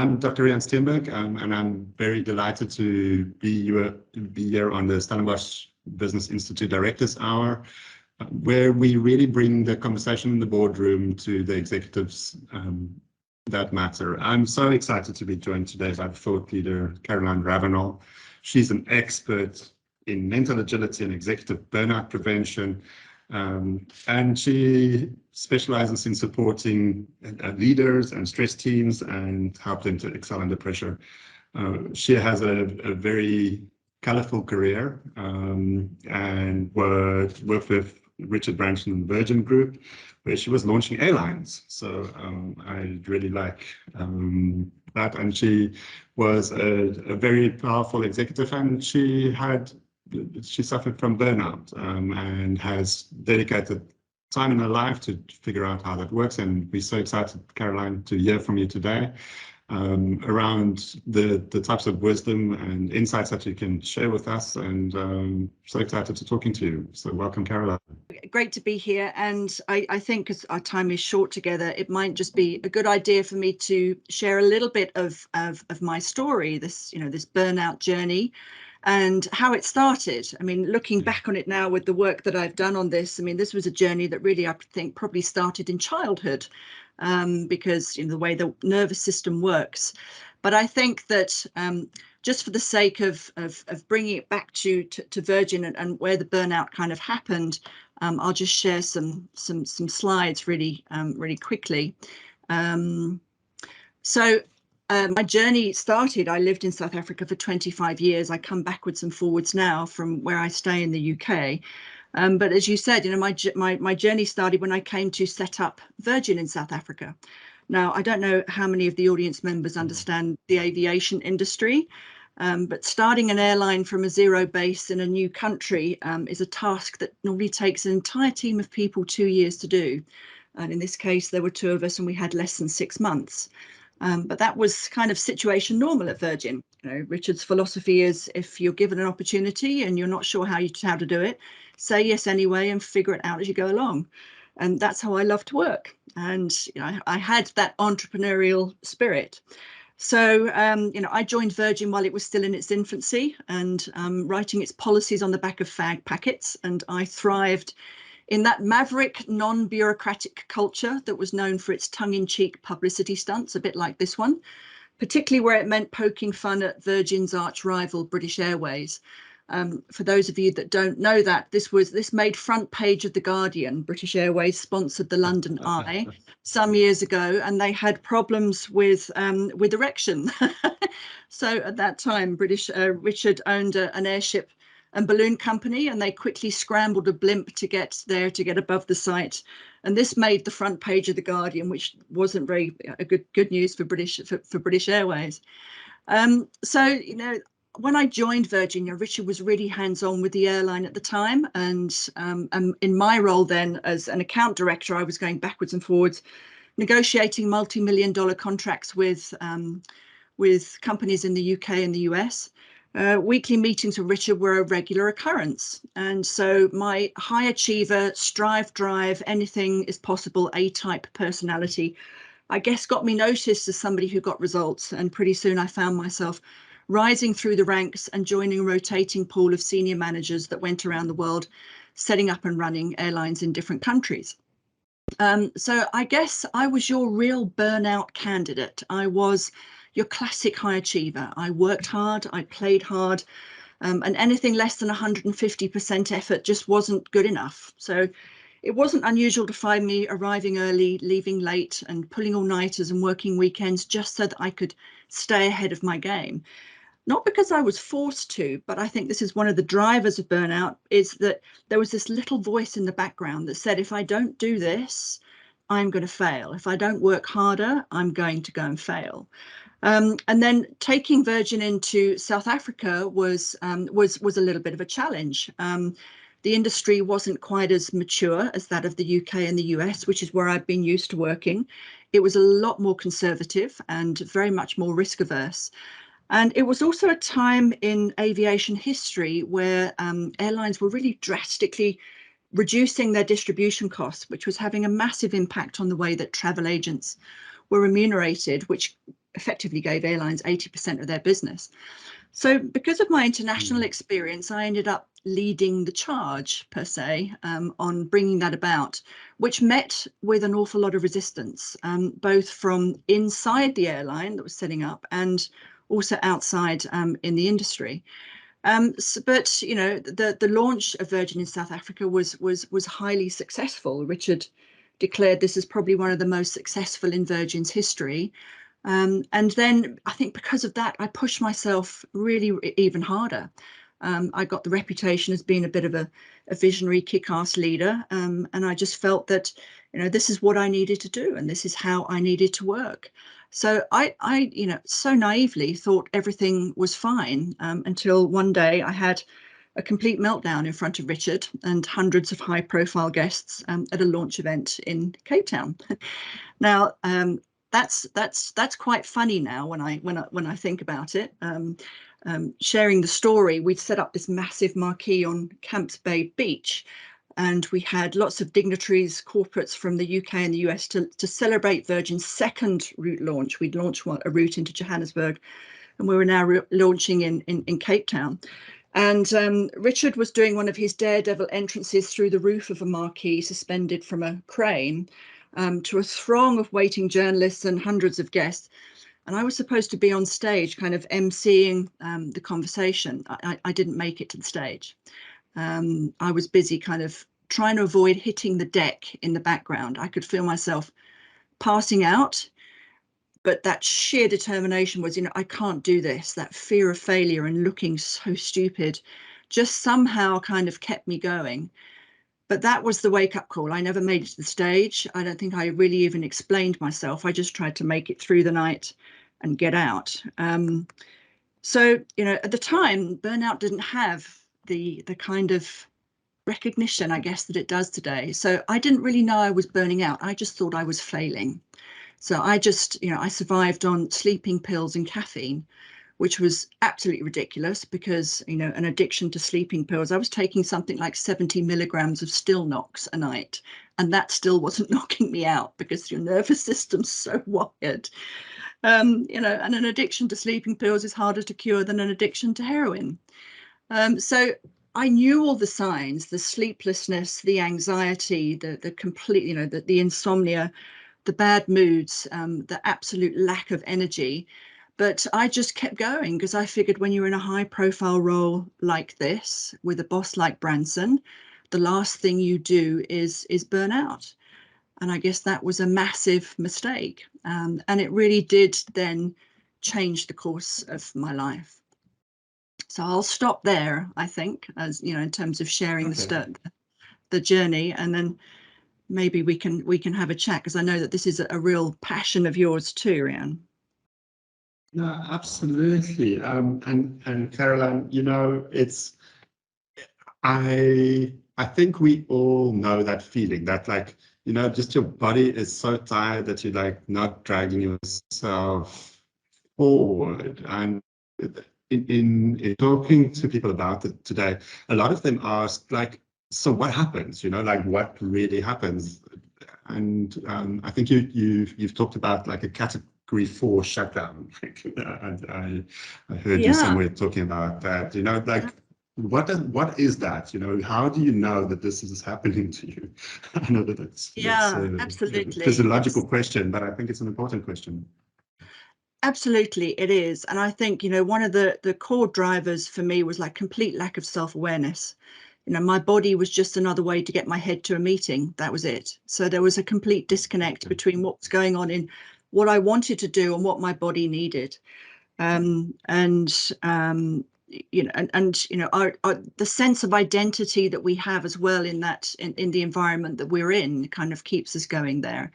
I'm Dr. Rian Steenberg, and I'm very delighted to be here on the Stellenbosch Business Institute Directors Hour, where we really bring the conversation in the boardroom to the executives that matter. I'm so excited to be joined today by thought leader Caroline Ravenel. She's an expert in mental agility and executive burnout prevention. And she specializes in supporting leaders and stress teams and help them to excel under pressure. She has a very colorful career and worked with Richard Branson and Virgin Group, where she was launching airlines. So I really like that. And she was a very powerful executive, and she suffered from burnout and has dedicated time in her life to figure out how that works. And we're so excited, Caroline, to hear from you today around the types of wisdom and insights that you can share with us. And so excited to talking to you. So welcome, Caroline. Great to be here. And I think because our time is short together, it might just be a good idea for me to share a little bit of my story, this burnout journey, and how it started. I mean, looking back on it now with the work that I've done on this, I mean, this was a journey that really, I think, probably started in childhood because the way the nervous system works. But I think that just for the sake of bringing it back to Virgin and where the burnout kind of happened, I'll just share some slides really quickly. My journey started, I lived in South Africa for 25 years. I come backwards and forwards now from where I stay in the UK. But as you said, my journey started when I came to set up Virgin in South Africa. Now, I don't know how many of the audience members understand the aviation industry, but starting an airline from a zero base in a new country is a task that normally takes an entire team of people 2 years to do. And in this case, there were 2 of us and we had less than 6 months. But that was kind of situation normal at Virgin. Richard's philosophy is if you're given an opportunity and you're not sure how to do it, say yes anyway and figure it out as you go along. And that's how I love to work. And I had that entrepreneurial spirit. So I joined Virgin while it was still in its infancy and writing its policies on the back of fag packets. And I thrived in that maverick, non-bureaucratic culture that was known for its tongue-in-cheek publicity stunts, a bit like this one, particularly where it meant poking fun at Virgin's arch rival, British Airways. For those of you that don't know that, this made front page of The Guardian. British Airways sponsored the London Eye some years ago, and they had problems with erection. So at that time, Richard owned an airship and balloon company, and they quickly scrambled a blimp to get above the site, and this made the front page of The Guardian, which wasn't very good news for British Airways. So when I joined Virgin, Richard was really hands-on with the airline at the time, and in my role then as an account director, I was going backwards and forwards, negotiating multi-million-dollar contracts with companies in the UK and the US. Weekly meetings with Richard were a regular occurrence. And so my high achiever, strive, drive, anything is possible, A-type personality, I guess got me noticed as somebody who got results. And pretty soon I found myself rising through the ranks and joining a rotating pool of senior managers that went around the world, setting up and running airlines in different countries. So I guess I was your real burnout candidate. I was your classic high achiever. I worked hard, I played hard, and anything less than 150% effort just wasn't good enough. So it wasn't unusual to find me arriving early, leaving late, and pulling all-nighters and working weekends just so that I could stay ahead of my game. Not because I was forced to, but I think this is one of the drivers of burnout, is that there was this little voice in the background that said, if I don't do this, I'm going to fail. If I don't work harder, I'm going to go and fail. And then taking Virgin into South Africa was a little bit of a challenge. The industry wasn't quite as mature as that of the UK and the US, which is where I've been used to working. It was a lot more conservative and very much more risk averse. And it was also a time in aviation history where airlines were really drastically reducing their distribution costs, which was having a massive impact on the way that travel agents were remunerated, which effectively gave airlines 80% of their business. So because of my international experience, I ended up leading the charge, per se, on bringing that about, which met with an awful lot of resistance, both from inside the airline that was setting up and also outside in the industry. But you know, the launch of Virgin in South Africa was highly successful. Richard declared this is probably one of the most successful in Virgin's history. And then I think because of that, I pushed myself really even harder. I got the reputation as being a bit of a visionary, kick-ass leader, and I just felt that, you know, this is what I needed to do, and this is how I needed to work. So I you know, so naively thought everything was fine, until one day I had a complete meltdown in front of Richard and hundreds of high-profile guests at a launch event in Cape Town. Now, that's quite funny now when I think about it. Sharing the story, we'd set up this massive marquee on Camps Bay Beach, and we had lots of dignitaries, corporates from the UK and the US to celebrate Virgin's second route launch. We'd launched a route into Johannesburg, and we were now launching in Cape Town. And Richard was doing one of his daredevil entrances through the roof of a marquee suspended from a crane, to a throng of waiting journalists and hundreds of guests. And I was supposed to be on stage kind of emceeing the conversation. I didn't make it to the stage. I was busy kind of trying to avoid hitting the deck in the background. I could feel myself passing out, but that sheer determination was, you know, I can't do this. That fear of failure and looking so stupid just somehow kind of kept me going. But that was the wake-up call. I never made it to the stage. I don't think I really even explained myself. I just tried to make it through the night and get out. So, you know, at the time, Burnout didn't have the kind of recognition, I guess, that it does today. So I didn't really know I was burning out. I just thought I was failing. So I just, you know, I survived on sleeping pills and caffeine, which was absolutely ridiculous because, you know, an addiction to sleeping pills. I was taking something like 70 milligrams of Stilnox a night, and that still wasn't knocking me out because your nervous system's so wired. You know, and an addiction to sleeping pills is harder to cure than an addiction to heroin. So I knew all the signs, the sleeplessness, the anxiety, the complete, you know, the insomnia, the bad moods, the absolute lack of energy. But I just kept going because I figured when you're in a high profile role like this with a boss like Branson, the last thing you do is burn out. And I guess that was a massive mistake. And it really did then change the course of my life. So I'll stop there, I think, as you know, in terms of sharing the journey, and then maybe we can have a chat because I know that this is a real passion of yours too, Rian. No, absolutely. And Caroline, you know, I think we all know that feeling that, like, you know, just your body is so tired that you're like not dragging yourself forward. And in talking to people about it today, a lot of them ask, like, so what happens? You know, like what really happens? And I think you've talked about like a Category 4 shutdown. I heard you somewhere talking about that. You know, like what is that? You know, how do you know that this is happening to you? I know that it's absolutely a physiological question, but I think it's an important question. Absolutely, it is. And I think, you know, one of the core drivers for me was like complete lack of self-awareness. You know, my body was just another way to get my head to a meeting. That was it. So there was a complete disconnect between what was going on in what I wanted to do and what my body needed. You know, and you know, the sense of identity that we have as well in that in the environment that we're in kind of keeps us going there.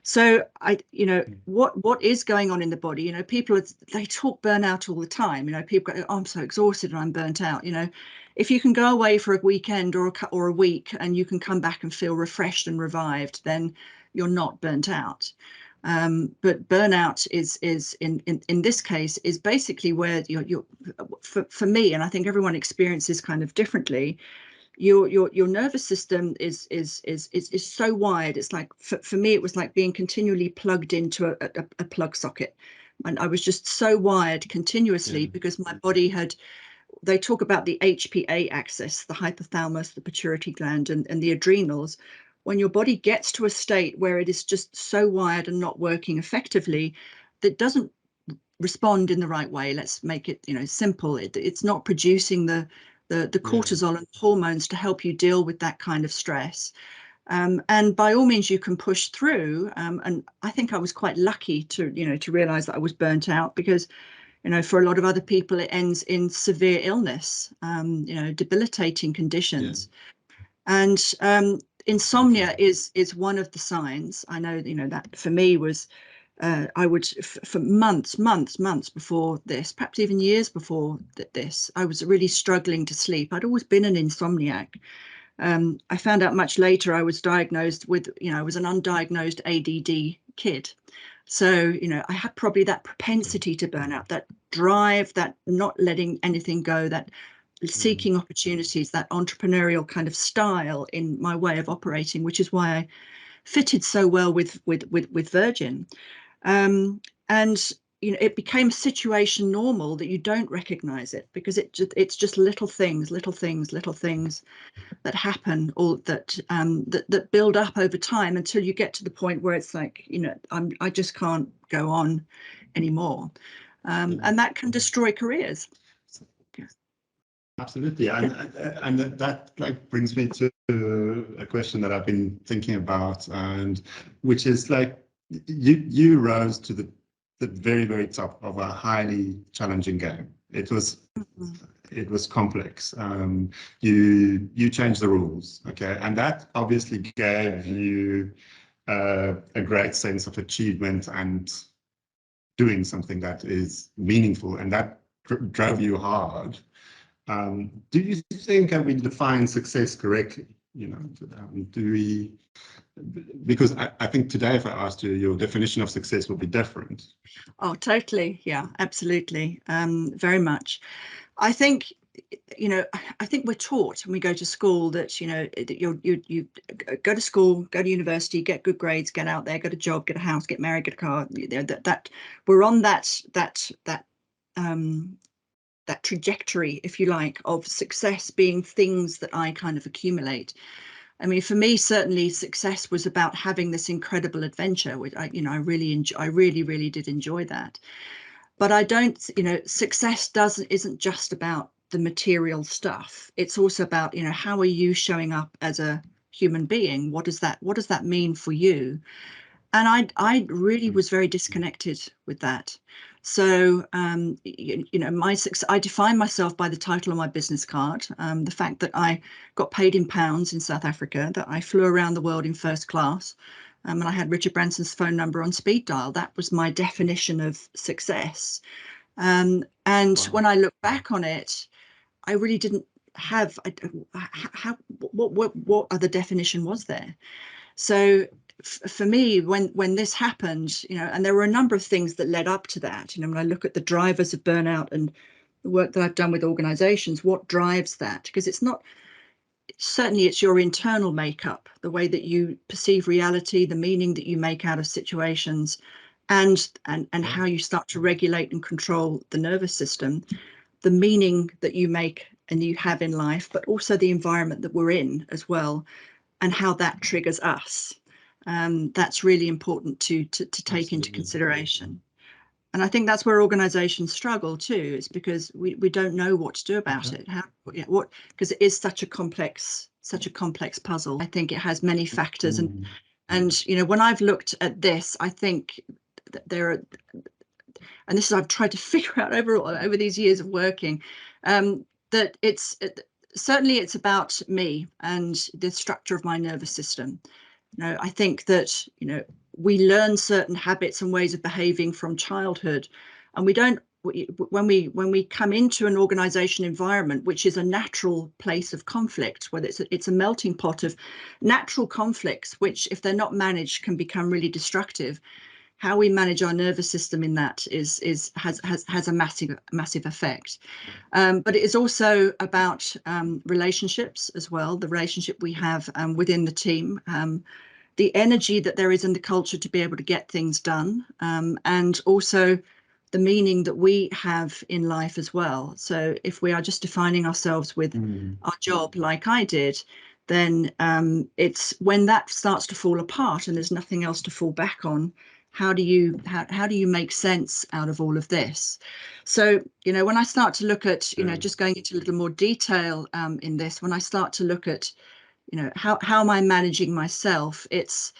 So you know, what is going on in the body? You know, people they talk burnout all the time. You know, people go, oh, I'm so exhausted and I'm burnt out. You know, if you can go away for a weekend or a week and you can come back and feel refreshed and revived, then you're not burnt out. But burnout is in this case is basically where you're for me, and I think everyone experiences kind of differently. Your nervous system is so wired. It's like for me, it was like being continually plugged into a plug socket. And I was just so wired continuously because my body had, they talk about the HPA axis, the hypothalamus, the pituitary gland, and the adrenals. When your body gets to a state where it is just so wired and not working effectively, that doesn't respond in the right way. Let's make it, simple. It's not producing the cortisol and hormones to help you deal with that kind of stress. And by all means, you can push through. And I think I was quite lucky to realize that I was burnt out, because for a lot of other people, it ends in severe illness, debilitating conditions. And insomnia is one of the signs. I know, that for me was, I would, for months before this, perhaps even years before this, I was really struggling to sleep. I'd always been an insomniac. I found out much later I was diagnosed with, I was an undiagnosed ADD kid. So, I had probably that propensity to burnout, that drive, that not letting anything go, that seeking opportunities, that entrepreneurial kind of style in my way of operating, which is why I fitted so well with Virgin. And it became a situation normal that you don't recognize it, because it's just little things that happen, or that build up over time until you get to the point where it's like, I just can't go on anymore. And that can destroy careers. Absolutely. And that like brings me to a question that I've been thinking about, and which is like, you rose to the very, very top of a highly challenging game. It was complex. You changed the rules, okay, and that obviously gave you a great sense of achievement and doing something that is meaningful, and that drove you hard. Do you think that we define success correctly? Do we? Because I think today, if I asked you, your definition of success would be different. Oh, totally. Yeah, absolutely. Very much. I think, I think we're taught when we go to school that, that you go to school, go to university, get good grades, get out there, get a job, get a house, get married, get a car. That we're on that trajectory, if you like, of success being things that I kind of accumulate. I mean, for me, certainly success was about having this incredible adventure, which I really did enjoy that. But I don't, success isn't just about the material stuff. It's also about, how are you showing up as a human being? What does that mean for you? And I really was very disconnected with that. So, I define myself by the title on my business card, the fact that I got paid in pounds in South Africa, that I flew around the world in first class, and I had Richard Branson's phone number on speed dial. That was my definition of success. And when I look back on it, I really didn't have what other definition was there? So for me, when this happened, and there were a number of things that led up to that, when I look at the drivers of burnout and the work that I've done with organizations, what drives that? Because certainly it's your internal makeup, the way that you perceive reality, the meaning that you make out of situations, and how you start to regulate and control the nervous system, the meaning that you make and you have in life, but also the environment that we're in as well, and how that triggers us. That's really important to take into consideration. And I think that's where organizations struggle too, is because we don't know what to do about it. Because it is such a complex puzzle. I think it has many factors. And when I've looked at this, I think that there are, and this is I've tried to figure out over these years of working, that certainly it's about me and the structure of my nervous system. I think that, we learn certain habits and ways of behaving from childhood, and we don't, when we come into an organization environment, which is a natural place of conflict, whether it's a melting pot of natural conflicts, which if they're not managed can become really destructive. How we manage our nervous system in that has a massive effect. But it is also about relationships as well, the relationship we have within the team, the energy that there is in the culture to be able to get things done, and also the meaning that we have in life as well. So if we are just defining ourselves with our job, like I did, then it's when that starts to fall apart and there's nothing else to fall back on. How do you make sense out of all of this? So, you know, when I start to look at, you know, just going into a little more detail in this, when I start to look at, you know, how am I managing myself? It's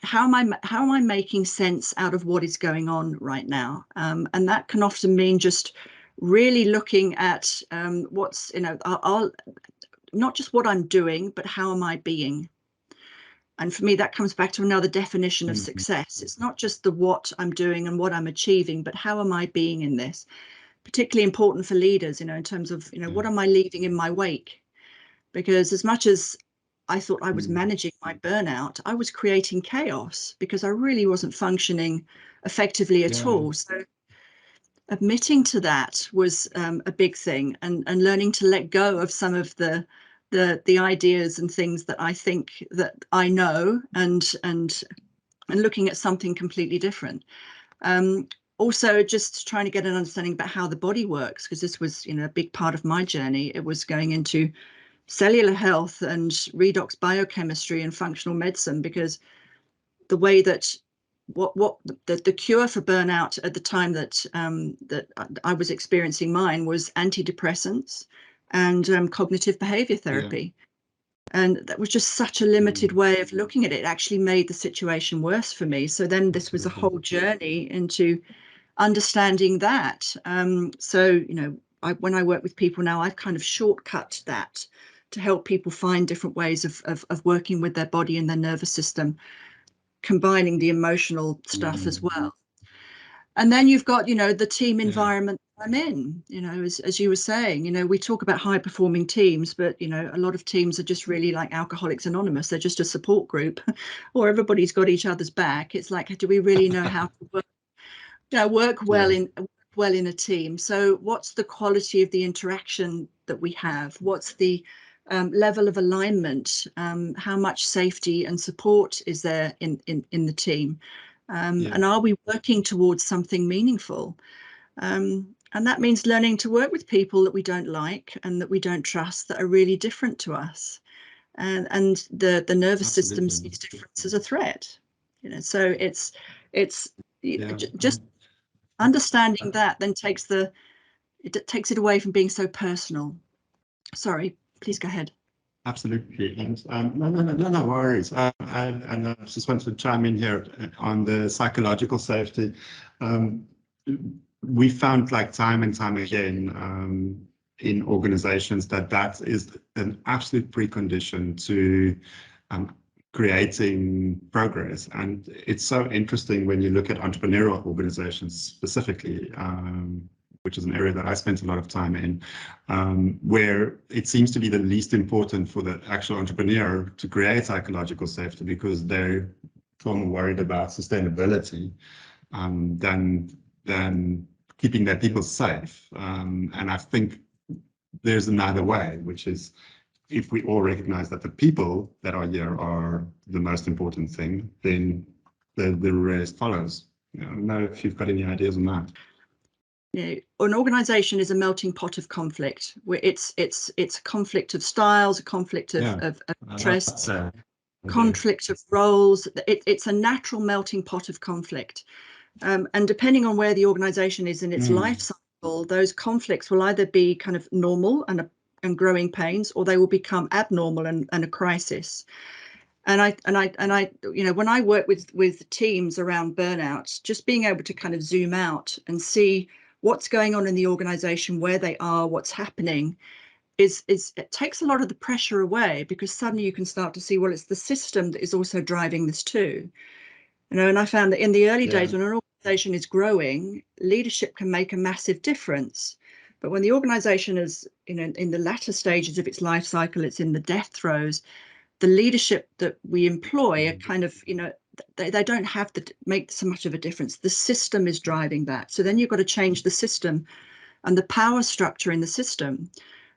how am I making sense out of what is going on right now? And that can often mean just really looking at what's, you know, not just what I'm doing, but how am I being? And for me, that comes back to another definition of success. It's not just the what I'm doing and what I'm achieving, but how am I being in this? Particularly important for leaders, you know, in terms of, you know, what am I leaving in my wake? Because as much as I thought I was managing my burnout, I was creating chaos because I really wasn't functioning effectively at all. So admitting to that was a big thing, and learning to let go of some of the ideas and things that I think that I know, and looking at something completely different. Also just trying to get an understanding about how the body works, because this was, you know, a big part of my journey. It was going into cellular health and redox biochemistry and functional medicine, because the way that the cure for burnout at the time that that I was experiencing mine was antidepressants and cognitive behavior therapy. And that was just such a limited way of looking at it. It actually made the situation worse for me. So then this was a whole journey into understanding that. So, you know, when I work with people now, I've kind of shortcut that to help people find different ways of working with their body and their nervous system, combining the emotional stuff as well. And then you've got, you know, the team environment I'm in, you know, as you were saying, you know, we talk about high performing teams, but, you know, a lot of teams are just really like Alcoholics Anonymous. They're just a support group, or everybody's got each other's back. It's like, do we really know how to work, you know, work well in a team? So what's the quality of the interaction that we have? What's the level of alignment? How much safety and support is there in the team? And are we working towards something meaningful? And that means learning to work with people that we don't like and that we don't trust, that are really different to us. And the nervous system sees difference as a threat. You know, so it's just understanding that then takes it away from being so personal. Sorry, please go ahead. Absolutely. And no worries. And I just want to chime in here on the psychological safety. We found, like, time and time again in organizations that is an absolute precondition to creating progress. And it's so interesting when you look at entrepreneurial organizations specifically, which is an area that I spent a lot of time in, where it seems to be the least important for the actual entrepreneur to create psychological safety, because they're far more worried about sustainability than keeping their people safe. And I think there's another way, which is, if we all recognize that the people that are here are the most important thing, then the rest follows. I don't know if you've got any ideas on that. You know, an organization is a melting pot of conflict, where it's a conflict of styles, a conflict of interests, conflict of roles. It's a natural melting pot of conflict. And depending on where the organization is in its life cycle, those conflicts will either be kind of normal and growing pains, or they will become abnormal and a crisis. And I, you know, when I work with teams around burnout, just being able to kind of zoom out and see what's going on in the organization, where they are, what's happening, it takes a lot of the pressure away, because suddenly you can start to see, well, it's the system that is also driving this too. You know, and I found that in the early days, when an organization is growing, leadership can make a massive difference. But when the organization is, you know, in the latter stages of its life cycle, it's in the death throes, the leadership that we employ are kind of, you know, they don't have to make so much of a difference. The system is driving that. So then you've got to change the system and the power structure in the system.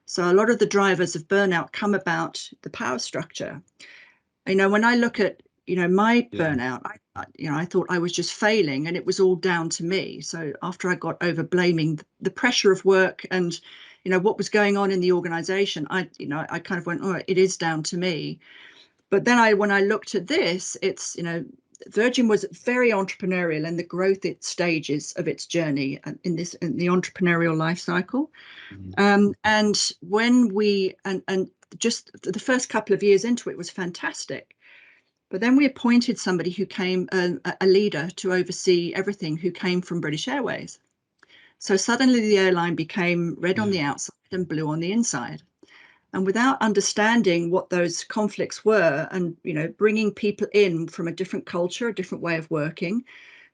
So a lot of the drivers of burnout come about the power structure. You know, when I look at my Yeah. burnout, I thought I was just failing and it was all down to me. So after I got over blaming the pressure of work and, what was going on in the organization, I kind of went, oh, it is down to me. But then when I looked at this, it's, Virgin was very entrepreneurial in the growth stages of its journey in the entrepreneurial life cycle. And when and just the first couple of years into it was fantastic. But then we appointed somebody who came, a leader to oversee everything, who came from British Airways. So suddenly the airline became red on the outside and blue on the inside. And without understanding what those conflicts were and, bringing people in from a different culture, a different way of working,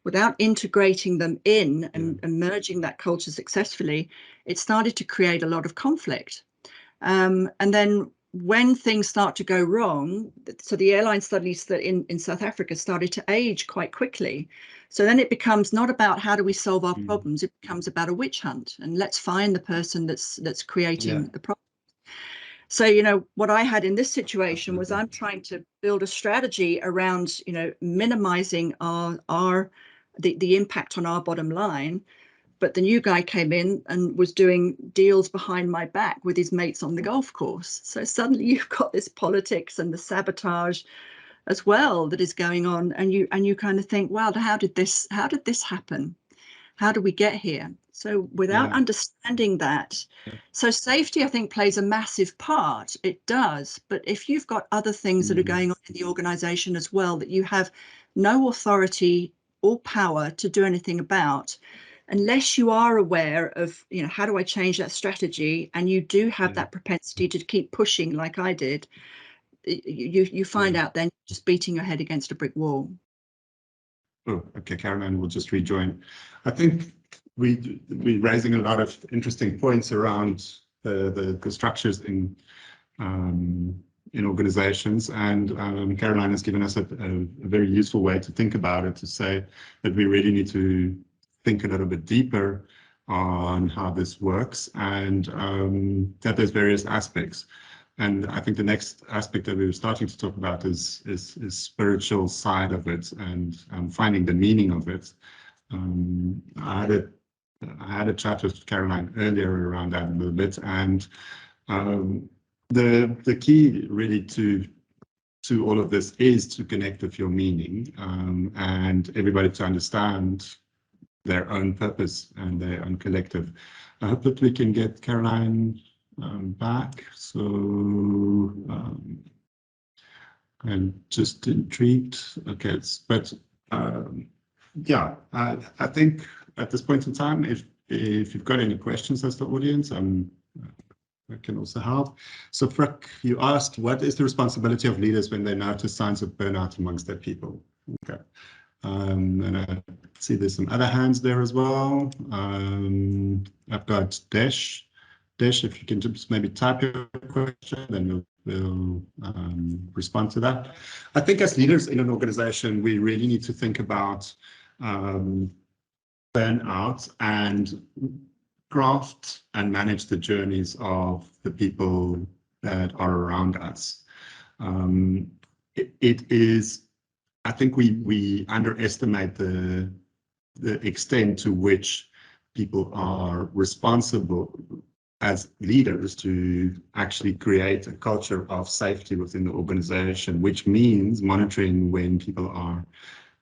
without integrating them in and merging that culture successfully, it started to create a lot of conflict. And then when things start to go wrong, so the airline studies that in South Africa started to age quite quickly. So then it becomes not about how do we solve our problems, it becomes about a witch hunt, and let's find the person that's creating the problem. So, what I had in this situation was I'm trying to build a strategy around, minimizing the impact on our bottom line. But the new guy came in and was doing deals behind my back with his mates on the golf course. So suddenly you've got this politics and the sabotage as well that is going on, and you kind of think, wow, how did this happen? How do we get here? So without understanding that, so safety, I think, plays a massive part. It does. But if you've got other things that are going on in the organization as well that you have no authority or power to do anything about, unless you are aware of, how do I change that strategy, and you do have that propensity to keep pushing like I did, you find out then just beating your head against a brick wall. Oh, okay, Caroline will just rejoin. I think we're raising a lot of interesting points around the structures in organizations, and Caroline has given us a very useful way to think about it, to say that we really need to think a little bit deeper on how this works, and that there's various aspects. And I think the next aspect that we were starting to talk about is spiritual side of it, and finding the meaning of it. I had a chat with Caroline earlier around that a little bit, and the key really to all of this is to connect with your meaning, and everybody to understand their own purpose and their own collective. I hope that we can get Caroline back. So I'm just intrigued. Okay, but yeah, I think at this point in time, if you've got any questions as the audience, I can also help. So Frick, you asked, what is the responsibility of leaders when they notice signs of burnout amongst their people? Okay. And I see there's some other hands there as well. I've got Desh. Desh, if you can just maybe type your question, then we'll respond to that. I think as leaders in an organization, we really need to think about burnout and craft and manage the journeys of the people that are around us. It is, I think we underestimate the extent to which people are responsible as leaders to actually create a culture of safety within the organization, which means monitoring when people are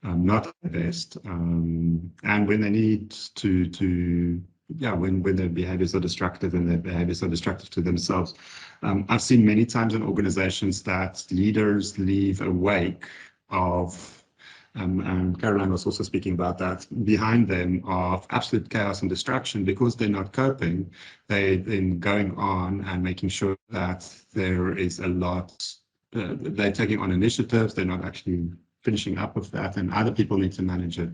not at their best, and when they need when their behaviors are destructive and their behaviors are destructive to themselves. I've seen many times in organizations that leaders leave a wake of, and Caroline was also speaking about that, behind them of absolute chaos and destruction because they're not coping. They're then going on and making sure that there is a lot, they're taking on initiatives, they're not actually finishing up with that, and other people need to manage it.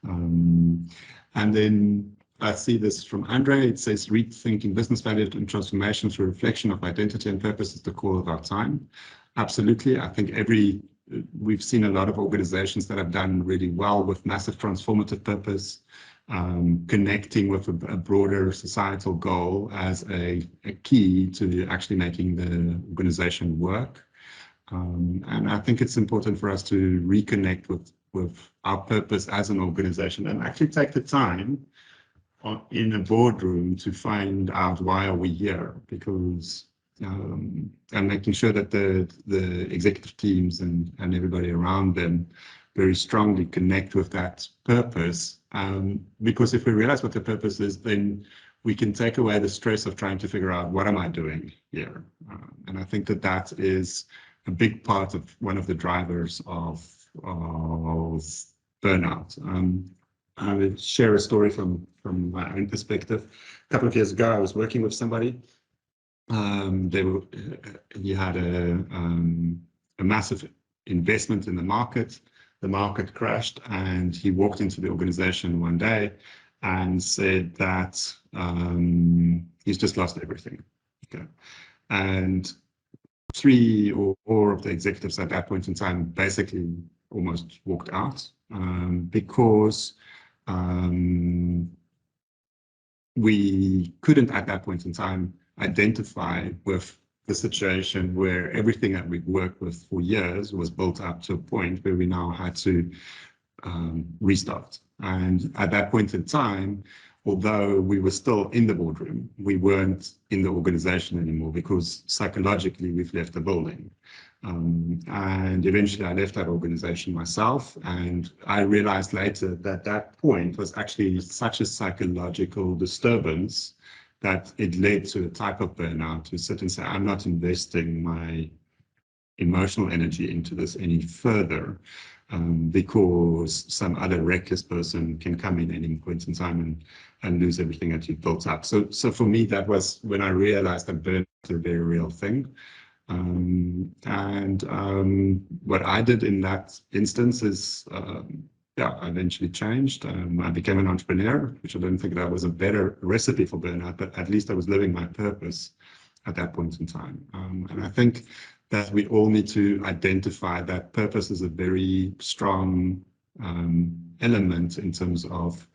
And then I see this from Andre. It says, rethinking business value and transformation through reflection of identity and purpose is the core of our time. Absolutely. I think we've seen a lot of organizations that have done really well with massive transformative purpose, connecting with a broader societal goal as a key to actually making the organization work. And I think it's important for us to reconnect with our purpose as an organization and actually take the time in a boardroom to find out why are we here, because and making sure that the executive teams and everybody around them very strongly connect with that purpose. Because if we realize what the purpose is, then we can take away the stress of trying to figure out what am I doing here. And I think that that is a big part of one of the drivers of burnout. I will share a story from my own perspective. A couple of years ago, I was working with somebody. He had a massive investment in the market. The market crashed, and he walked into the organization one day and said that he's just lost everything. Okay. And 3 or 4 of the executives at that point in time basically almost walked out because we couldn't at that point in time identify with the situation where everything that we've worked with for years was built up to a point where we now had to restart. And at that point in time, although we were still in the boardroom, we weren't in the organization anymore because psychologically we've left the building. And eventually I left that organization myself, and I realized later that that point was actually such a psychological disturbance that it led to a type of burnout to sit and say, I'm not investing my emotional energy into this any further because some other reckless person can come in any point in time and lose everything that you've built up. So for me, that was when I realized that burnout is a very real thing. What I did in that instance is, I eventually changed. I became an entrepreneur, which I don't think that was a better recipe for burnout, but at least I was living my purpose at that point in time. And I think that we all need to identify that purpose is a very strong element in terms of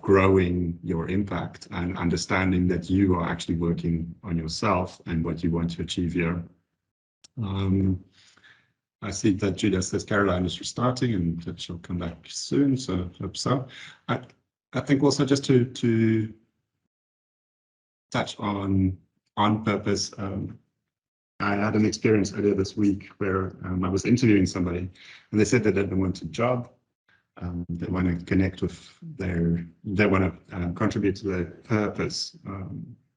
growing your impact and understanding that you are actually working on yourself and what you want to achieve here. I see that Julia says Caroline is restarting and that she'll come back soon, so I hope so. I think also just to touch on purpose, I had an experience earlier this week where I was interviewing somebody and they said that they want a job. They want to connect with they want to contribute to their purpose.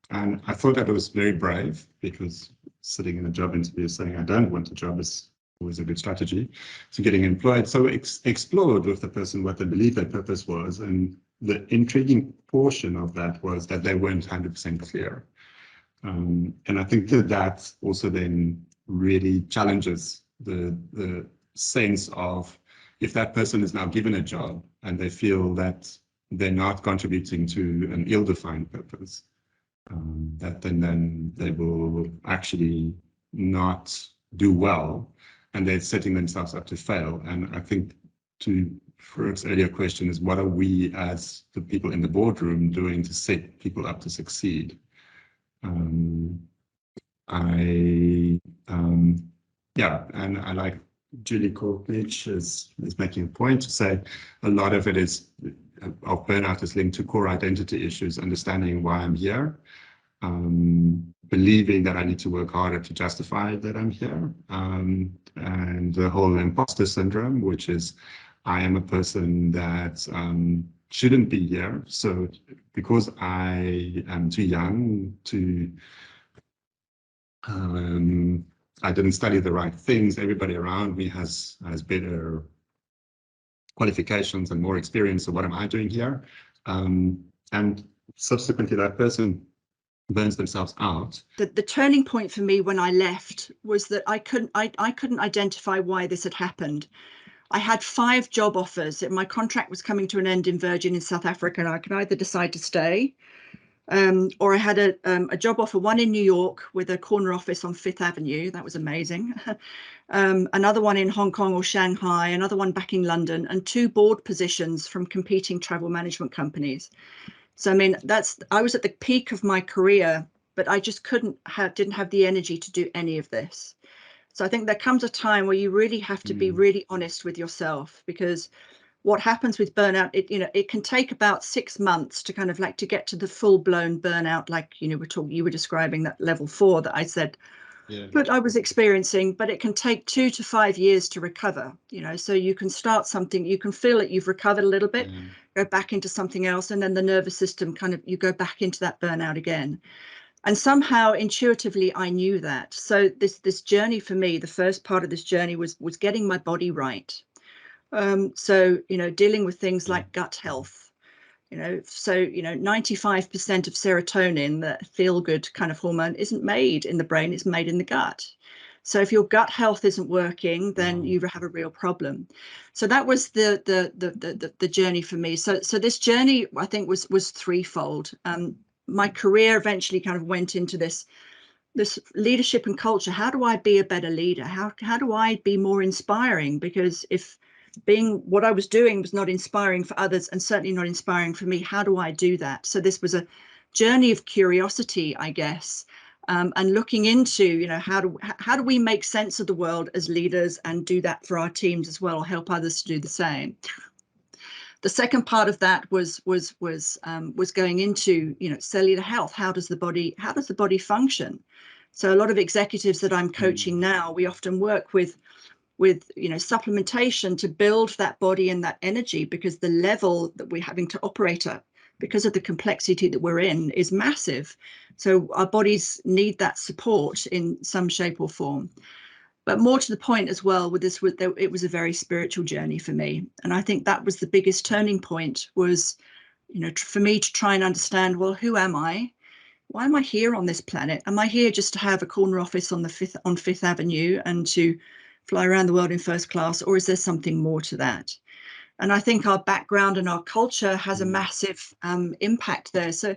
And I thought that it was very brave, because sitting in a job interview saying I don't want a job is always a good strategy to getting employed. So explored with the person what they believed their purpose was. And the intriguing portion of that was that they weren't 100% clear. And I think that also then really challenges the sense of, if that person is now given a job and they feel that they're not contributing to an ill-defined purpose, that then they will actually not do well, and they're setting themselves up to fail. And I think, to Farooq's earlier question, is what are we as the people in the boardroom doing to set people up to succeed? And I like Julie Korknich is making a point to say a lot of it is of burnout is linked to core identity issues, understanding why I'm here, believing that I need to work harder to justify that I'm here, and the whole imposter syndrome, which is I am a person that shouldn't be here. So because I am too young to I didn't study the right things, everybody around me has better qualifications and more experience, so what am I doing here? And subsequently that person burns themselves out. The turning point for me when I left was that I couldn't identify why this had happened. I had 5 job offers. My contract was coming to an end in Virgin in South Africa, and I could either decide to stay, or I had a job offer, one in New York with a corner office on 5th Avenue. That was amazing. Another one in Hong Kong or Shanghai, another one back in London, and 2 board positions from competing travel management companies. So, I mean, I was at the peak of my career, but I just didn't have the energy to do any of this. So I think there comes a time where you really have to be really honest with yourself, because what happens with burnout, it can take about 6 months to kind of like to get to the full-blown burnout, like you were describing that level 4 that I said that I was experiencing, but it can take 2 to 5 years to recover. So you can start something, you can feel that you've recovered a little bit, go back into something else, and then the nervous system kind of, you go back into that burnout again. And somehow intuitively I knew that. So this journey for me, the first part of this journey was getting my body right. So dealing with things like gut health, so 95% of serotonin, the feel good kind of hormone, isn't made in the brain, it's made in the gut. So if your gut health isn't working, then you have a real problem. So that was the journey for me. So this journey, I think, was threefold. My career eventually kind of went into this leadership and culture. How do I be a better leader? How do I be more inspiring? Because if being what I was doing was not inspiring for others, and certainly not inspiring for me, how do I do that? So this was a journey of curiosity, I guess, and looking into, how do we make sense of the world as leaders and do that for our teams as well, or help others to do the same. The second part of that was going into cellular health. How does the body function? So a lot of executives that I'm coaching now, we often work with supplementation to build that body and that energy, because the level that we're having to operate at, because of the complexity that we're in, is massive. So our bodies need that support in some shape or form. But more to the point as well, with this, it was a very spiritual journey for me. And I think that was the biggest turning point, was, for me to try and understand, well, who am I? Why am I here on this planet? Am I here just to have a corner office on Fifth Avenue and to fly around the world in first class, or is there something more to that? And I think our background and our culture has a massive impact there. So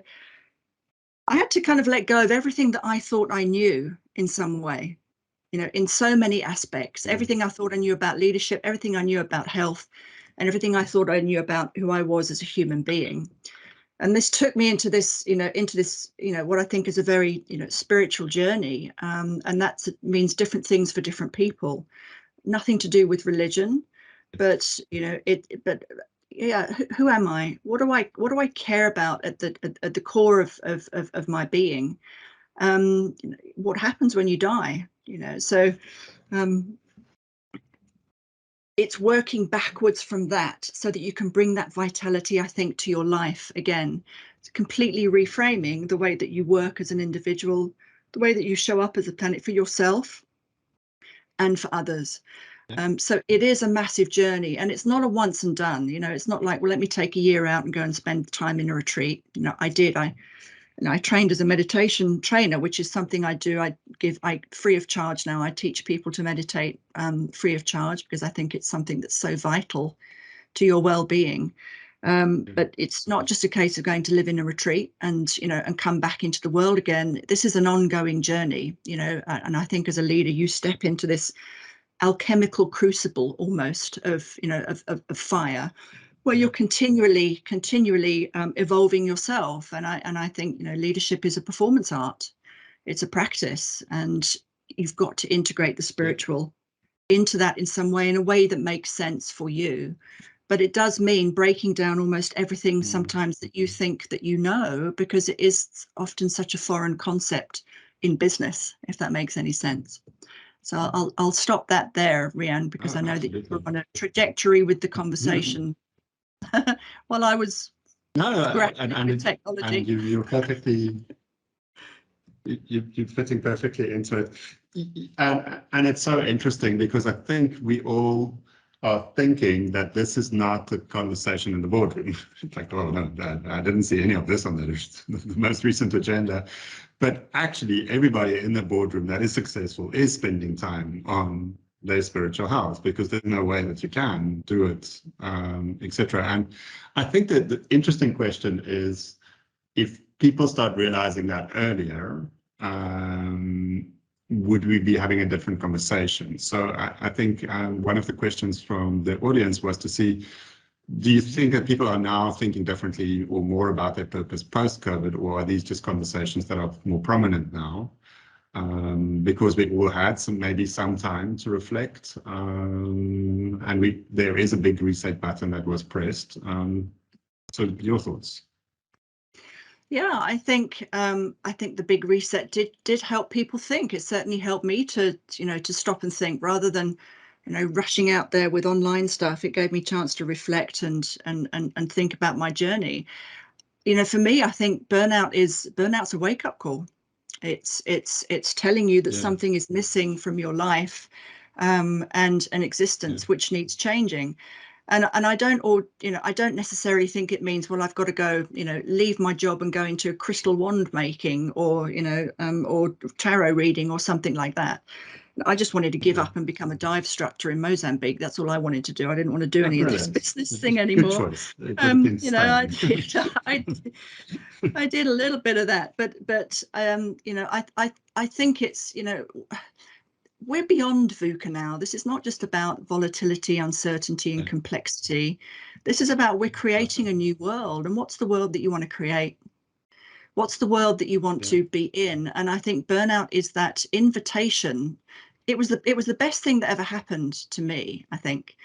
I had to kind of let go of everything that I thought I knew in some way, in so many aspects. Everything I thought I knew about leadership, everything I knew about health, and everything I thought I knew about who I was as a human being. And this took me into this, what I think is a very, spiritual journey. And that means different things for different people. Nothing to do with religion, but who am I? What do I care about at the core of my being? What happens when you die? So it's working backwards from that so that you can bring that vitality, I think, to your life again. It's completely reframing the way that you work as an individual, the way that you show up as a planet, for yourself and for others. So it is a massive journey, and it's not a once and done. It's not like, well, let me take a year out and go and spend time in a retreat. I trained as a meditation trainer, which is something I do. I free of charge now. I teach people to meditate free of charge, because I think it's something that's so vital to your well-being. But it's not just a case of going to live in a retreat and come back into the world again. This is an ongoing journey, and I think as a leader, you step into this alchemical crucible almost of fire, where you're continually evolving yourself. And I think leadership is a performance art. It's a practice, and you've got to integrate the spiritual into that in some way, in a way that makes sense for you. But it does mean breaking down almost everything sometimes that you think that because it is often such a foreign concept in business, if that makes any sense. So I'll stop that there, Rian, because I know that you're on a trajectory with the conversation. While I was grappling with technology. And you're perfectly, you're fitting perfectly into it. And it's so interesting, because I think we all are thinking that this is not the conversation in the boardroom. Like, oh no, I didn't see any of this on the most recent agenda. But actually, everybody in the boardroom that is successful is spending time on their spiritual health, because there's no way that you can do it, etc. And I think that the interesting question is, if people start realizing that earlier, would we be having a different conversation? So I think one of the questions from the audience was to see, do you think that people are now thinking differently or more about their purpose post-COVID, or are these just conversations that are more prominent now? because we all had maybe some time to reflect, and there is a big reset button that was pressed. So your thoughts? Yeah, I think the big reset did help people think. It certainly helped me to stop and think rather than rushing out there with online stuff. It gave me a chance to reflect and think about my journey. For me, I think burnout's a wake-up call. It's telling you that something is missing from your life, and an existence which needs changing. And I don't necessarily think it means, well, I've got to go, leave my job and go into crystal wand making or tarot reading or something like that. I just wanted to give up and become a dive instructor in Mozambique. That's all I wanted to do. I didn't want to do any of this business thing anymore. Good choice. I did a little bit of that, but I think it's, we're beyond VUCA now. This is not just about volatility, uncertainty, and complexity. This is about we're creating a new world. And what's the world that you want to create? What's the world that you want to be in? And I think burnout is that invitation. It was the best thing that ever happened to me, I think.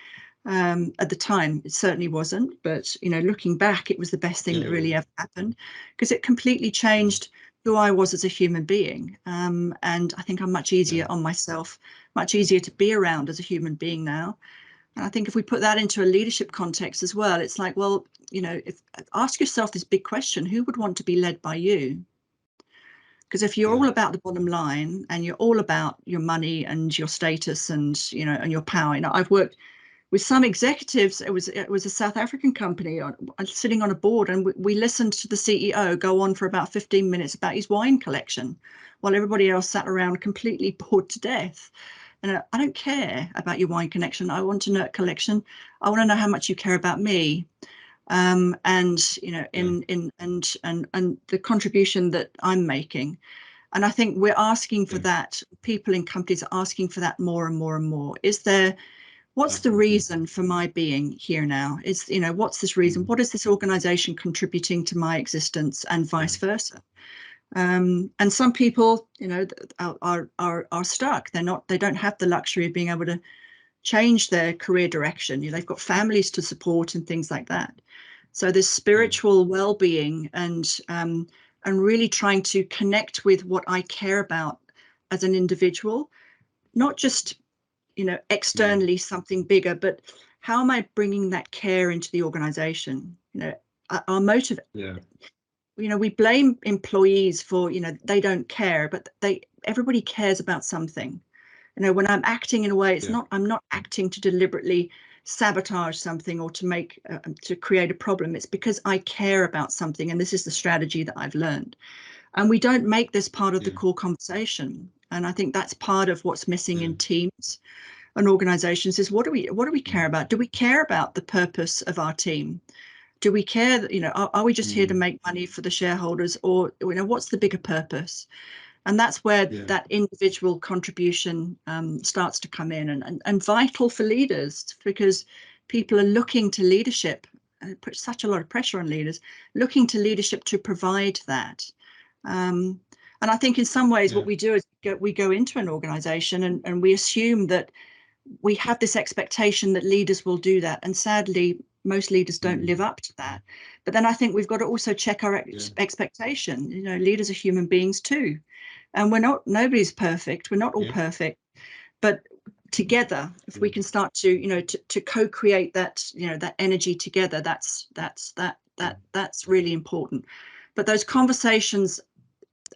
At the time, it certainly wasn't. But, looking back, it was the best thing that really ever happened, because it completely changed who I was as a human being. And I think I'm much easier on myself, much easier to be around as a human being now. And I think if we put that into a leadership context as well, it's like, well, ask yourself this big question: who would want to be led by you? Because if you're all about the bottom line and you're all about your money and your status and and your power, I've worked with some executives. It was a South African company. I'm sitting on a board, and we listened to the CEO go on for about 15 minutes about his wine collection, while everybody else sat around completely bored to death. And I don't care about your wine collection. I want to know collection. I want to know how much you care about me, and and the contribution that I'm making. And I think we're asking for that. People in companies are asking for that more and more and more. What's the reason for my being here now? What's this reason? What is this organization contributing to my existence, and vice versa? And some people, are stuck. They don't have the luxury of being able to change their career direction. They've got families to support and things like that. So this spiritual well-being and really trying to connect with what I care about as an individual, not just externally something bigger, but how am I bringing that care into the organization? Our motive. We blame employees for they don't care, but everybody cares about something. When I'm acting in a way, I'm not acting to deliberately sabotage something or to create a problem. It's because I care about something, and this is the strategy that I've learned. And we don't make this part of the core conversation. And I think that's part of what's missing in teams and organizations is what do we care about? Do we care about the purpose of our team? Do we care, are we just here to make money for the shareholders, or what's the bigger purpose? And that's where that individual contribution starts to come in, and vital for leaders, because people are looking to leadership, and it puts such a lot of pressure on leaders, looking to leadership to provide that. And I think in some ways what we do is we go into an organization and we assume that we have this expectation that leaders will do that. And sadly, most leaders don't live up to that. But then I think we've got to also check our expectation. Leaders are human beings too. And nobody's perfect. We're not all perfect. But together, if we can start to, to co-create that, that energy together, that's really important. But those conversations,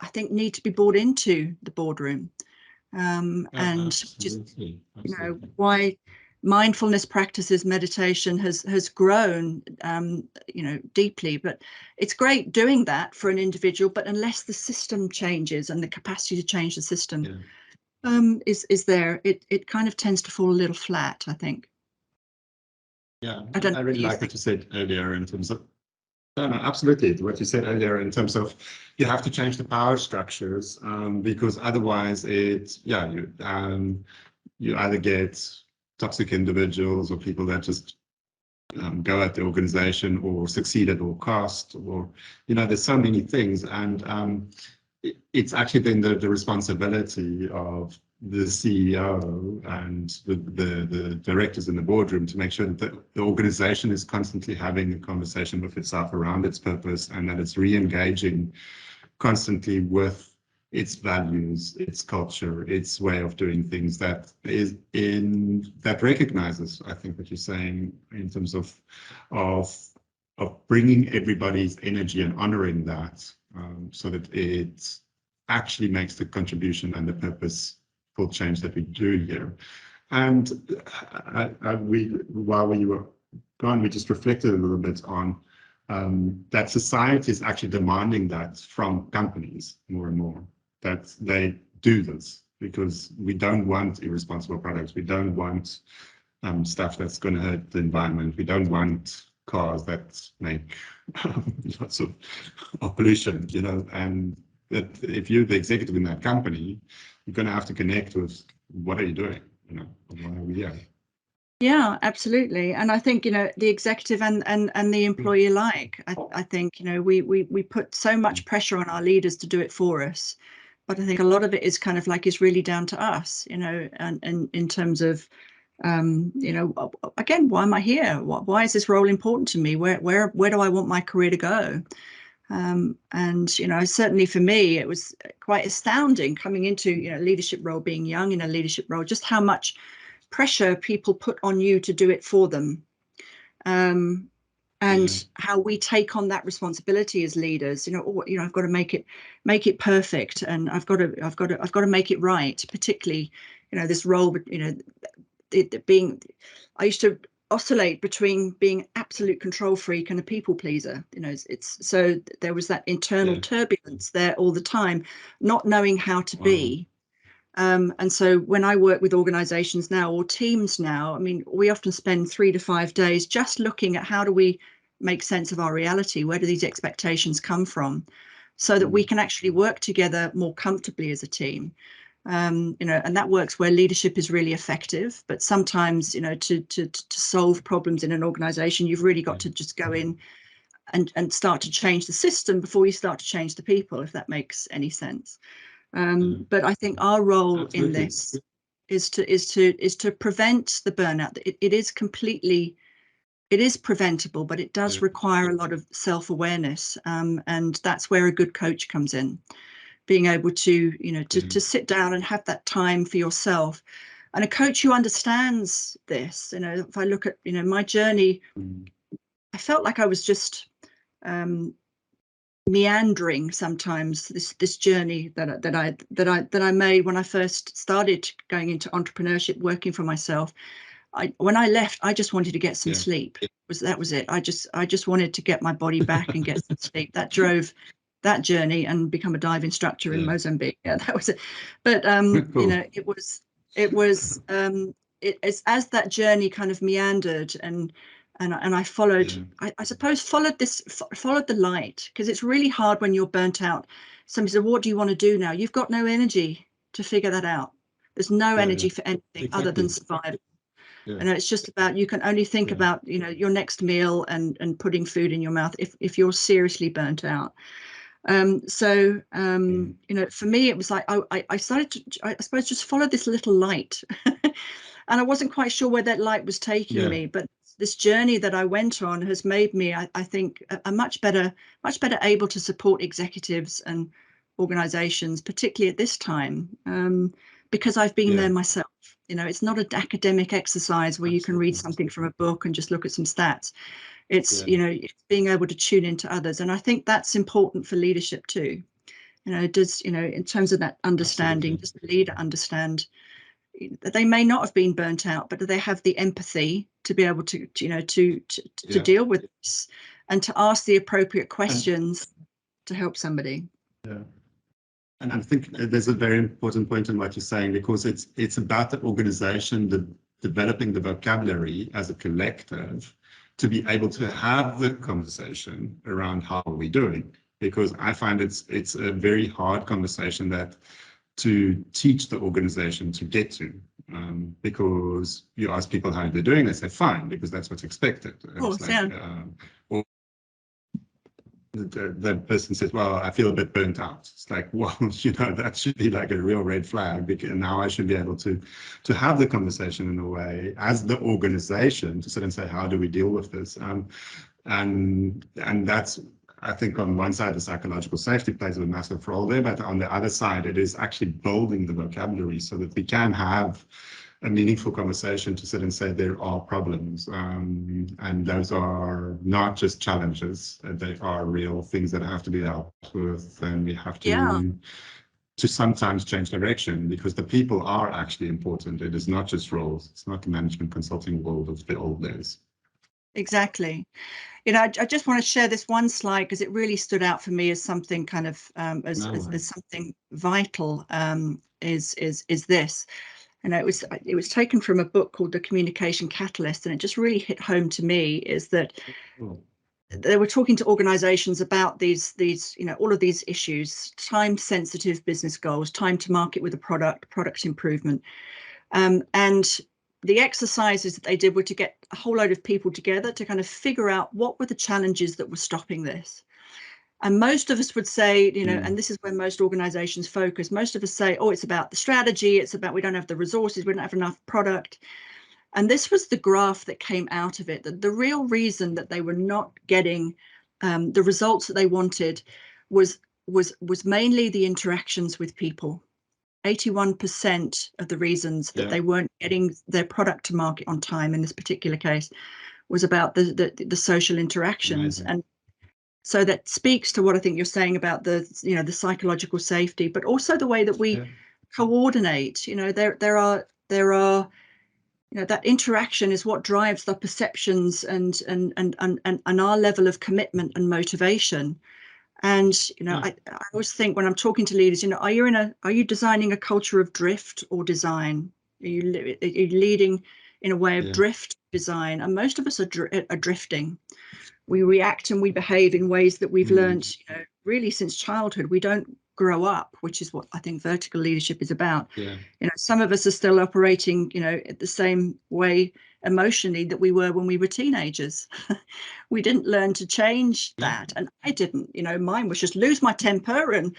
I think, need to be brought into the boardroom. And just why mindfulness practices, meditation has grown deeply, but it's great doing that for an individual, but unless the system changes and the capacity to change the system is there, it kind of tends to fall a little flat, I think. I really like what you said earlier in terms of no, absolutely. What you said earlier in terms of you have to change the power structures, because otherwise you either get toxic individuals or people that just go at the organization or succeed at all cost, or there's so many things. And it's actually then the responsibility of the CEO and the directors in the boardroom to make sure that the organization is constantly having a conversation with itself around its purpose, and that it's re-engaging constantly with its values, its culture, its way of doing things that recognizes, I think, what you're saying in terms of bringing everybody's energy and honoring that, so that it actually makes the contribution and the purposeful change that we do here. And while we were gone, we just reflected a little bit on that society is actually demanding that from companies more and more, that they do this, because we don't want irresponsible products. We don't want stuff that's going to hurt the environment. We don't want cars that make lots of pollution, you know, and that if you're the executive in that company, you're going to have to connect with what are you doing, you know, why are we here? Yeah, absolutely. And I think, you know, the executive and the employee alike, I think, you know, we put so much pressure on our leaders to do it for us. But I think a lot of it is kind of like is really down to us, you know, and in terms of, you know, again, why am I here? Why is this role important to me? Where do I want my career to go? And, you know, certainly for me, it was quite astounding coming into, you know, leadership role, being young in a leadership role, just how much pressure people put on you to do it for them. And how we take on that responsibility as leaders, you know, I've got to make it perfect, and I've got to make it right. Particularly, you know, this role, you know, I used to oscillate between being absolute control freak and a people pleaser. You know, so there was that internal turbulence there all the time, not knowing how to be. And so when I work with organizations now or teams now, I mean, we often spend 3 to 5 days just looking at how do we make sense of our reality? Where do these expectations come from? So that we can actually work together more comfortably as a team. You know, and that works where leadership is really effective. But sometimes, you know, to solve problems in an organization, you've really got to just go in and start to change the system before you start to change the people, if that makes any sense. But I think our role in this is to prevent the burnout. It is preventable, but it does require a lot of self-awareness, and that's where a good coach comes in, being able to, you know, to sit down and have that time for yourself, and a coach who understands this. You know, if I look at, you know, my journey, I felt like I was just meandering sometimes, this journey that I made when I first started going into entrepreneurship, working for myself. When I left, I just wanted to get some sleep. That was it. I just wanted to get my body back and get some sleep. That drove that journey, and become a dive instructor in Mozambique. Yeah, that was it. But cool. You know, it was as that journey kind of meandered, and I followed, I suppose followed the light, because it's really hard when you're burnt out. Somebody said, what do you want to do now? You've got no energy to figure that out. There's no energy for anything other than survival. And it's just about, you can only think about, you know, your next meal and putting food in your mouth if you're seriously burnt out. You know, for me, it was like I started to, I suppose, just follow this little light. And I wasn't quite sure where that light was taking me, but this journey that I went on has made me, I think, a much better able to support executives and organizations, particularly at this time, because I've been there myself. You know, it's not an academic exercise where you can read something from a book and just look at some stats. It's, you know, it's being able to tune into others. And I think that's important for leadership too. You know, you know, in terms of that understanding, does the leader understand that they may not have been burnt out, but do they have the empathy to be able to, you know, to deal with this and to ask the appropriate questions to help somebody? And I think there's a very important point in what you're saying, because it's about the organization developing the vocabulary as a collective to be able to have the conversation around how are we doing. Because I find it's a very hard conversation to teach the organization to get to, because you ask people how they're doing, they say fine, because that's what's expected. the person says, well, I feel a bit burnt out. It's like, well, that should be like a real red flag, because now I should be able to have the conversation in a way as the organization to sit and say, how do we deal with this? And that's, I think, on one side, the psychological safety plays a massive role there, but on the other side, it is actually building the vocabulary so that we can have a meaningful conversation to sit and say there are problems, and those are not just challenges; they are real things that have to be dealt with, and we have to sometimes change direction, because the people are actually important. It is not just roles; it's not the management consulting world of the old days. Exactly. I just want to share this one slide because it really stood out for me as something kind of as something vital. Is this? It was taken from a book called The Communication Catalyst, and it just really hit home to me, is that they were talking to organizations about these all of these issues: time sensitive business goals, time to market with a product improvement, and the exercises that they did were to get a whole load of people together to kind of figure out what were the challenges that were stopping this. And most of us would say, and this is where most organizations focus, most of us say, oh, it's about the strategy, it's about we don't have the resources, we don't have enough product. And this was the graph that came out of it, that the real reason that they were not getting the results that they wanted was mainly the interactions with people. 81% of the reasons that they weren't getting their product to market on time in this particular case was about the social interactions. Amazing. And so that speaks to what I think you're saying about the psychological safety, but also the way that we coordinate. There are that interaction is what drives the perceptions and our level of commitment and motivation. And I always think when I'm talking to leaders, are you designing a culture of drift or design? Are you leading in a way of drift design? And most of us are drifting. We react and we behave in ways that we've learned, really since childhood. We don't grow up, which is what I think vertical leadership is about. Some of us are still operating, the same way emotionally that we were when we were teenagers. We didn't learn to change that. And I didn't, mine was just lose my temper and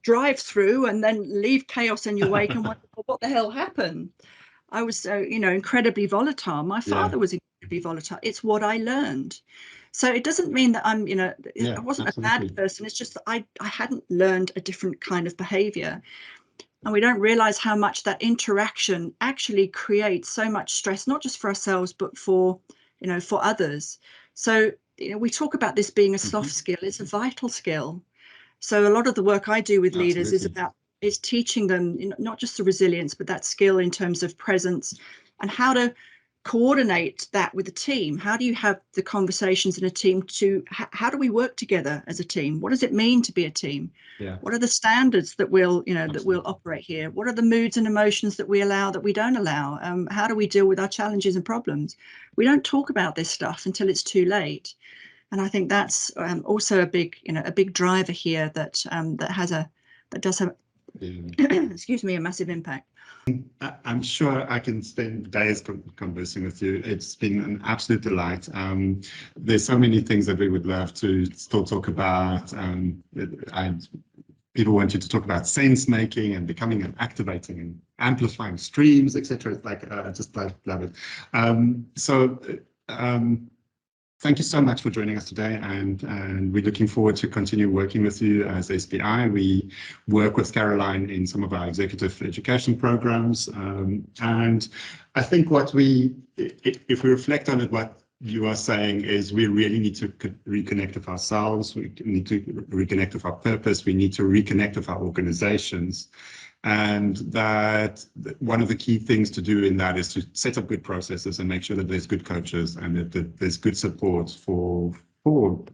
drive through and then leave chaos in your wake and wonder, well, what the hell happened? I was so, incredibly volatile. My father was incredibly volatile. It's what I learned. So it doesn't mean that I'm, I wasn't a bad person. It's just that I hadn't learned a different kind of behavior. And we don't realize how much that interaction actually creates so much stress, not just for ourselves, but for others. So, we talk about this being a soft skill. It's a vital skill. So a lot of the work I do with leaders is teaching them not just the resilience, but that skill in terms of presence and how to coordinate that with a team. How do you have the conversations in a team how do we work together as a team? What does it mean to be a team? What are the standards that we'll operate here? What are the moods and emotions that we allow, that we don't allow? How do we deal with our challenges and problems? We don't talk about this stuff until it's too late. And I think that's also a big driver here that does have excuse me, a massive impact. I'm sure I can spend days conversing with you. It's been an absolute delight. There's so many things that we would love to still talk about. People want you to talk about sense making and becoming and activating and amplifying streams, etc. It's like I just love it. Thank you so much for joining us today, and we're looking forward to continue working with you as SBI. We work with Caroline in some of our executive education programs, and I think if we reflect on it, what you are saying is we really need to reconnect with ourselves, we need to reconnect with our purpose, we need to reconnect with our organizations. And that one of the key things to do in that is to set up good processes and make sure that there's good coaches and that there's good support for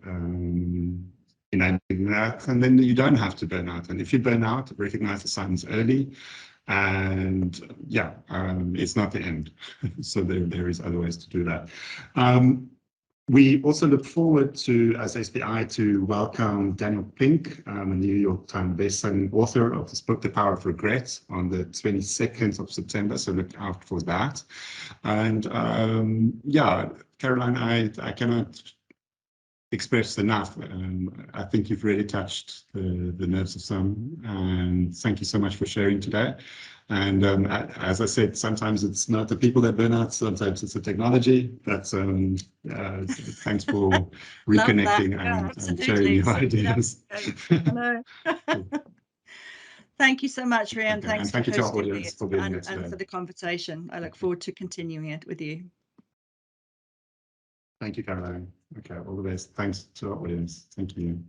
enabling that. And then you don't have to burn out. And if you burn out, recognize the signs early. And it's not the end. So there is other ways to do that. We also look forward to, as SBI, to welcome Daniel Pink, a New York Times bestselling author of this book, The Power of Regret, on the 22nd of September. So look out for that. And Caroline, I cannot expressed enough. I think you've really touched the nerves of some, and thank you so much for sharing today. And as I said, sometimes it's not the people that burn out, sometimes it's the technology. But thanks for reconnecting and sharing your ideas. I know. Thank you so much, Rian. Okay. Thanks and thank you to our audience for being here and today. for the conversation. I look forward to continuing it with you. Thank you, Caroline. Okay, all the best. Thanks to our audience. Thank you.